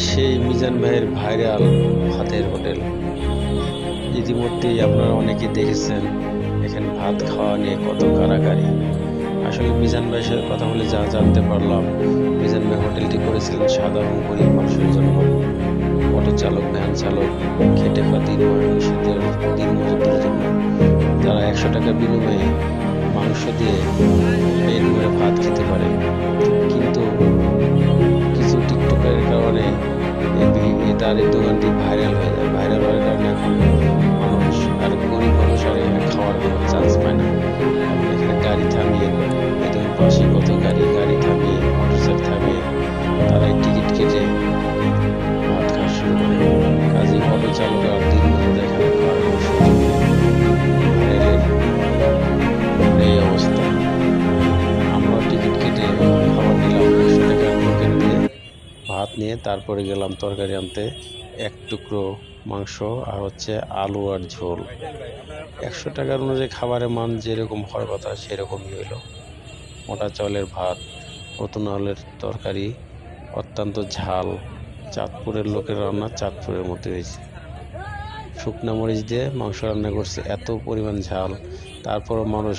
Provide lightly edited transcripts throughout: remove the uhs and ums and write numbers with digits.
সেই মিজান ভাইয়ের ভাইরাল ভাতের হোটেল। ইতিমধ্যেই আপনারা অনেকেই দেখেছেন এখানে ভাত খাওয়া নিয়ে কত কাড়াকাড়ি। আসলে মিজান ভাইয়ের সাথে কথা বলে যা জানতে পারলাম, মিজান ভাই হোটেলটি করেছিলেন সাধারণ গরিব মানুষের জন্য। অটো চালক, ভ্যান চালক, খেটে খাওয়া দিনমজুরদের জন্য, যারা 100 টাকার বিনিময়ে মাংস দিয়ে পেট ভরে ভাত খেতে পারে। কিন্তু কিছু টিকটকের কারণে তার এই দোকানটি ভাইরাল হয়ে যায়। ভাইরাল হওয়ার কারণে এখন মানুষ আর গরিব মানুষ আর এখানে খাওয়ার কোনো চান্স পায় না। এখানে গাড়ি থামিয়ে, এদের পাশে কত গাড়ি থামিয়ে, মোটরসাইকেল থামিয়ে তারা টিকিট কেটে ভাত খাওয়া শুরু করে। কাজেই অটো চালক আর দিনমজুররা এখানে খাওয়ার কোনো সুযোগ নেই। ভাইরালের এই অবস্থা। আমরা টিকিট কেটে খাবার নিলাম 100 টাকার টোকেন দিয়ে, ভাত নিয়ে তারপরে গেলাম তরকারি আনতে। 1 টুকরো মাংস আর হচ্ছে আলু আর ঝোল। 100 টাকার অনুযায়ী খাবারের মান যেরকম হওয়ার কথা সেরকমই হইল। মোটা চাউলের ভাত, নতুন আলুর তরকারি, অত্যন্ত ঝাল। চাঁদপুরের লোকের রান্না চাঁদপুরের মতো হয়েছে। শুকনা মরিচ দিয়ে মাংস রান্না করছে, এত পরিমাণ ঝাল। তারপরও মানুষ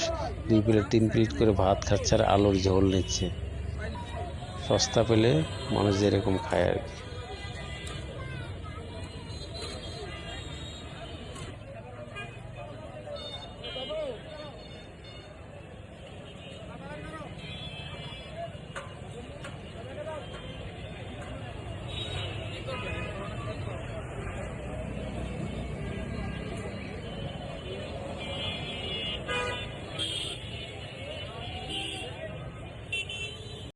2 প্লেট 3 প্লেট করে ভাত খাচ্ছে আর আলুর ঝোল নিচ্ছে। সস্তা পেলে মানুষ যেরকম খায় আর কি।